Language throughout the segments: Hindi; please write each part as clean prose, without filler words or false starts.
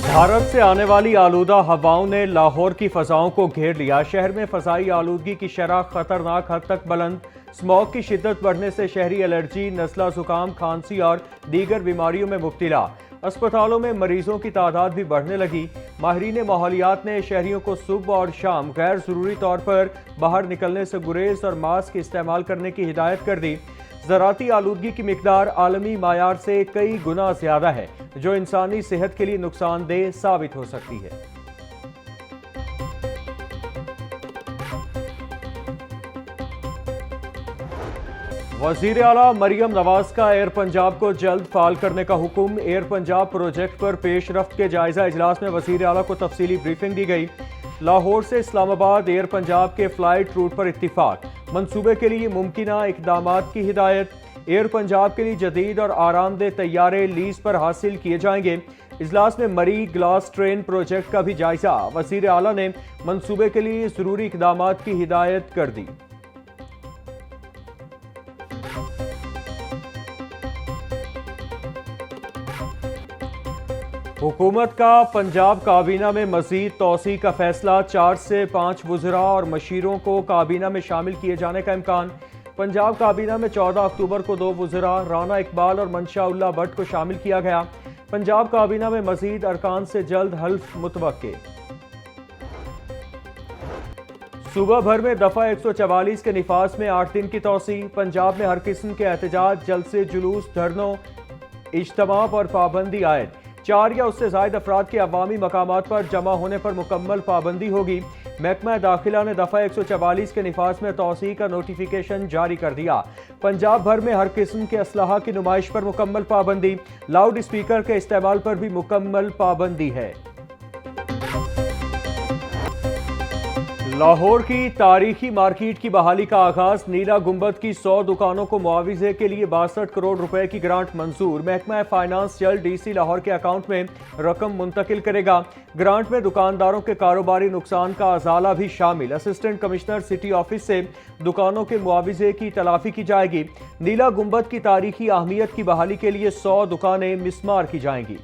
भारत से आने वाली आलूदा हवाओं ने लाहौर की फजाओं को घेर लिया। शहर में फजाई आलूदगी की शरह खतरनाक हद तक बुलंद। स्मॉग की शिद्दत बढ़ने से शहरी एलर्जी, नज़ला, जुकाम, खांसी और दीगर बीमारियों में मुब्तला। अस्पतालों में मरीजों की तादाद भी बढ़ने लगी। माहिरीन माहौलियात ने शहरियों को सुबह और शाम गैर ज़रूरी तौर पर बाहर निकलने से गुरेज और मास्क इस्तेमाल करने की हिदायत कर दी। ज़राती आलूदगी की मिकदार आलमी मायार से कई गुना ज़्यादा है, जो इंसानी सेहत के लिए नुकसानदेह साबित हो सकती है। वज़ीर आला मरियम नवाज का एयर पंजाब को जल्द फाल करने का हुक्म। एयर पंजाब प्रोजेक्ट पर पेशरफ्त के जायजा इजलास में वज़ीर आला को तफसीली ब्रीफिंग दी गई। लाहौर से इस्लामाबाद एयर पंजाब के फ्लाइट रूट पर इत्तिफाक। मंसूबे के लिए मुमकिना इकदामात की हिदायत। एयर पंजाब के लिए जदीद और आरामदेह तैयारे लीज पर हासिल किए जाएंगे। इजलास में मरी ग्लास ट्रेन प्रोजेक्ट का भी जायजा। वज़ीर आला ने मंसूबे के लिए ज़रूरी इकदामात की हिदायत कर दी। हुकूमत का पंजाब काबीना में मजीद तोसी का फैसला। 4 से 5 वज़रा और मशीरों को काबीना में शामिल किए जाने का इम्कान। पंजाब काबीना में 14 अक्टूबर को 2 वज़रा राना इकबाल और मंशा उल्लाह भट्ट को शामिल किया गया। पंजाब काबीना में मजीद अरकान से जल्द हल्फ मुतवक्के। सूबा भर में दफा 144 के निफाज में 8 दिन की तोसी। पंजाब में हर किस्म के एहतजाज, जलसे, जुलूस, धरनों, इज्तिमा पर पाबंदी आयद। 4 या उससे ज़ायद अफराद के अवामी मकामात पर जमा होने पर मुकम्मल पाबंदी होगी। महकमा दाखिला ने दफ़ा 144 के निफाज में तोसी का नोटिफिकेशन जारी कर दिया। पंजाब भर में हर किस्म के असलहा की नुमाइश पर मुकम्मल पाबंदी। लाउड स्पीकर के इस्तेमाल पर भी मुकम्मल पाबंदी है। लाहौर की तारीखी मार्केट की बहाली का आगाज। नीला गुंबद की 100 दुकानों को मुआवजे के लिए 62 करोड़ रुपए की ग्रांट मंजूर। महकमा फाइनेंस जल्द डीसी लाहौर के अकाउंट में रकम मुंतकिल करेगा। ग्रांट में दुकानदारों के कारोबारी नुकसान का अजाला भी शामिल। असिस्टेंट कमिश्नर सिटी ऑफिस से दुकानों के मुआवजे की तलाफी की जाएगी। नीला गुंबद की तारीखी अहमियत की बहाली के लिए 100 दुकानें मिसमार की जाएंगी।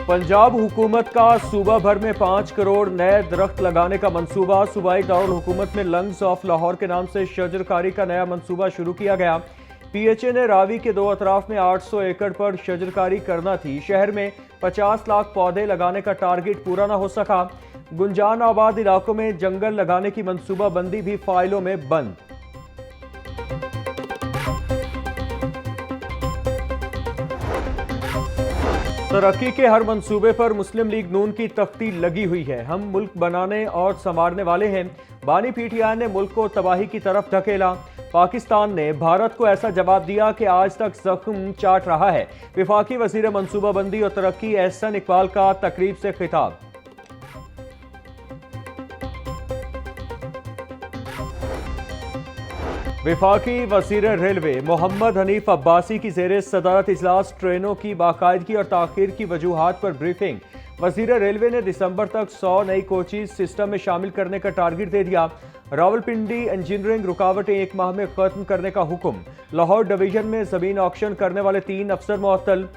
पंजाब हुकूमत का सूबा भर में 5 करोड़ नए दरख्त लगाने का मंसूबा। सूबाई दारुल हुकूमत में लंग्स ऑफ लाहौर के नाम से शजरकारी का नया मंसूबा शुरू किया गया। पीएचए ने रावी के 2 अतराफ में 800 एकड़ पर शजरकारी करना थी। शहर में 50 लाख पौधे लगाने का टारगेट पूरा न हो सका। गुंजान आबाद इलाकों में जंगल लगाने की मंसूबा बंदी भी फाइलों में बंद। तरक्की के हर मंसूबे पर मुस्लिम लीग नून की तख्ती लगी हुई है। हम मुल्क बनाने और संवारने वाले हैं। बानी पीटीआई ने मुल्क को तबाही की तरफ धकेला। पाकिस्तान ने भारत को ऐसा जवाब दिया कि आज तक जख्म चाट रहा है। वफाकी वजीर मंसूबाबंदी और तरक्की एहसन इकबाल का तकरीब से खिताब। वफाकी वज़ीर रेलवे मोहम्मद हनीफ अब्बासी की ज़ेरे सदारत इजलास ट्रेनों की बाकायदगी और ताख़ीर की वजूहात पर ब्रीफिंग। वज़ीर रेलवे ने दिसंबर तक 100 नई कोचेज सिस्टम में शामिल करने का टारगेट दे दिया। रावलपिंडी इंजीनियरिंग रुकावटें 1 माह में खत्म करने का हुक्म। लाहौर डिवीजन में ज़मीन ऑक्शन करने वाले 3 अफसर मुअत्तल।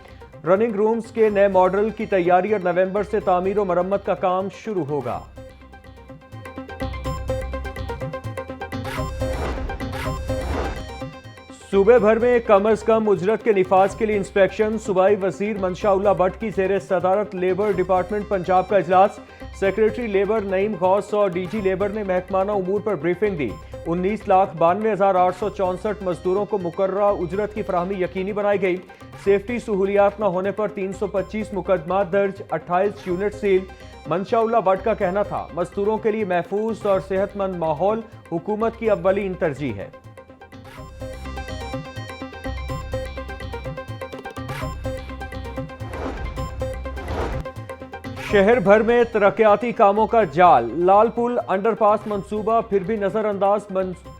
रनिंग रूम्स के नए मॉडल की तैयारी और नवंबर से तामीर और मरम्मत का काम शुरू होगा। सूबे भर में कम अज कम उजरत के निफाज के लिए इंस्पेक्शन। सूबाई वजीर मंशा उल्लाह भट्ट की ज़ेरे सदारत लेबर डिपार्टमेंट पंजाब का इजलास। सेक्रेटरी लेबर नईम गौस और डीजी लेबर ने महकमाना उमूर पर ब्रीफिंग दी। 19,92,864 मजदूरों को मुकर्ररा उजरत की फराहमी यकीनी बनाई गई। सेफ्टी सहूलियात न होने पर 325 मुकदमा दर्ज, 28 यूनिट सील। मंशा उल्लाह भट्ट का कहना था, मजदूरों के लिए महफूज और सेहतमंद माहौल हुकूमत की अव्वलीन तरजीह है। शहर भर में तरक्याती कामों का जाल। लाल पुल अंडरपास मंसूबा फिर भी नजरअंदाज।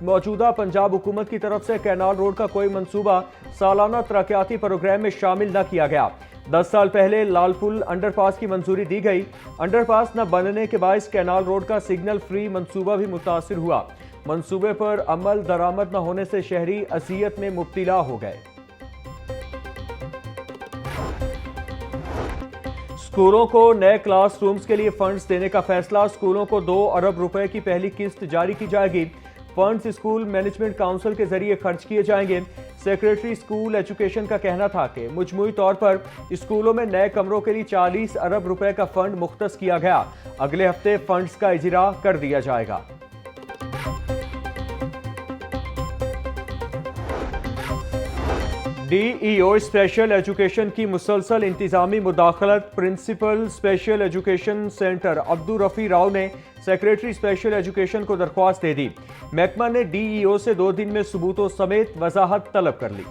मौजूदा पंजाब हुकूमत की तरफ से कैनाल रोड का कोई मंसूबा सालाना तरक्याती प्रोग्राम में शामिल न किया गया। 10 साल पहले लाल पुल अंडरपास की मंजूरी दी गई। अंडरपास न बनने के बायस कैनाल रोड का सिग्नल फ्री मंसूबा भी मुतासिर हुआ। मंसूबे पर अमल दरामद न होने से शहरी अजियत में मुब्तला हो गए। स्कूलों को नए क्लासरूम्स के लिए फंड्स देने का फैसला। स्कूलों को 2 अरब रुपए की पहली किस्त जारी की जाएगी। फंड्स स्कूल मैनेजमेंट काउंसिल के जरिए खर्च किए जाएंगे। सेक्रेटरी स्कूल एजुकेशन का कहना था कि मजमूई तौर पर स्कूलों में नए कमरों के लिए 40 अरब रुपए का फंड मुख्तस किया गया। अगले हफ्ते फंड्स का इजरा कर दिया जाएगा। DEO स्पेशल एजुकेशन की मुसलसल इंतजामी मुदाखलत। Principal special education centre Abdul Rafi Rao ने सेक्रेटरी स्पेशल एजुकेशन को दरख्वास्त दे दी। महकमा ने DEO से 2 दिन में सबूतों समेत वजाहत तलब कर ली।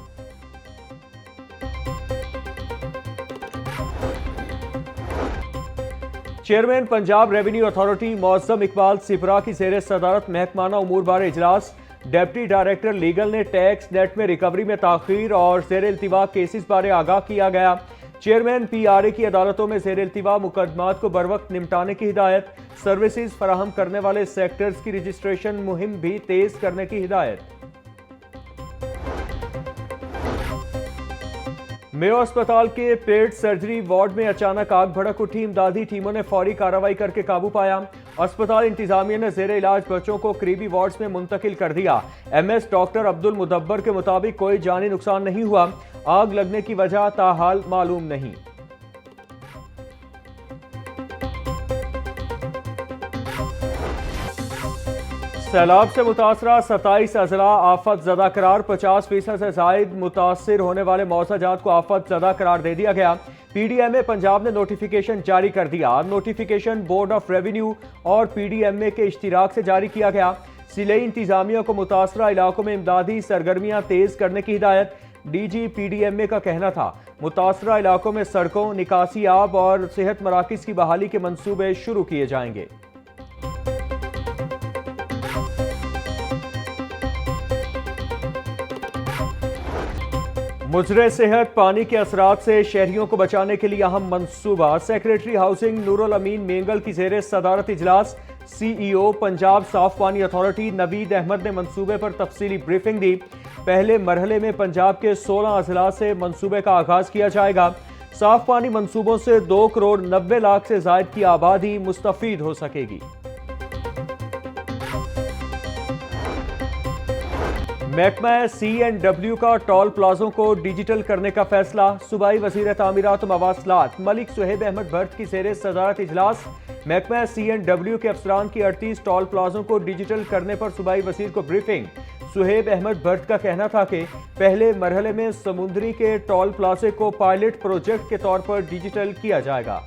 Chairman Punjab revenue authority Moazzam Iqbal Sipra की जेर सदारत महकमाना उमूर बारे इजलास। डिप्टी डायरेक्टर लीगल ने टैक्स नेट में रिकवरी में ताखीर और जेर इल्तिवा केसेस बारे आगाह किया गया। चेयरमैन PRA की अदालतों में जेर इल्तिवा मुकदमात को बरवक्त निपटाने की हिदायत। सर्विसेज फराहम करने वाले सेक्टर्स की रजिस्ट्रेशन मुहिम भी तेज करने की हिदायत। मेयो अस्पताल के पेट सर्जरी वार्ड में अचानक आग भड़क उठी। इमदादी टीमों ने फौरी कार्रवाई करके काबू पाया। अस्पताल इंतजामिया ने जेर इलाज बच्चों को करीबी वार्ड्स में मुंतकिल कर दिया। MS डॉक्टर अब्दुल मुदब्बर के मुताबिक कोई जानी नुकसान नहीं हुआ। आग लगने की वजह ताहाल मालूम नहीं। सैलाब से मुतासरा 27 अजला आफत ज़दा करार। 50% से जायद मुतासर होने वाले मौसाजात को आफत ज़दा करार दे दिया गया। PDMA पंजाब ने नोटिफिकेशन जारी कर दिया। नोटिफिकेशन बोर्ड ऑफ रेवेन्यू और PDMA के इश्तिराक से जारी किया गया। सिलाई इंतजामिया को मुतासरा इलाकों में इमदादी सरगर्मियां तेज करने की हिदायत। DG PDMA का कहना था मुतासरा इलाकों में सड़कों, निकासी आब और सेहत मराकज़ की बहाली के मंसूबे शुरू किए जाएंगे। मुजरे सेहत पानी के असरात से शहरियों को बचाने के लिए अहम मंसूबा। सेक्रेटरी हाउसिंग नूरुल अमीन मेंगल की जेर सदारत इजलास। CEO पंजाब साफ पानी अथॉरिटी नवीद अहमद ने मंसूबे पर तफसीली ब्रीफिंग दी। पहले मरहले में पंजाब के 16 अजला से मंसूबे का आगाज किया जाएगा। साफ पानी मंसूबों से 2 करोड़ 90 लाख से जायद की आबादी मुस्तफीद हो सकेगी। महकमा C&W का टोल प्लाजों को डिजिटल करने का फैसला। सूबाई वज़ीर तामीरात और मवासलात मलिक सुहेब अहमद भट्ट की जेर सदारत इजलास। महकमा C&W के अफसरान की 38 टोल प्लाजों को डिजिटल करने पर सूबाई वज़ीर को ब्रीफिंग। सुहेब अहमद भट्ट का कहना था कि पहले मरहले में समुद्री के टोल प्लाजे को पायलट प्रोजेक्ट के तौर पर डिजिटल किया जाएगा।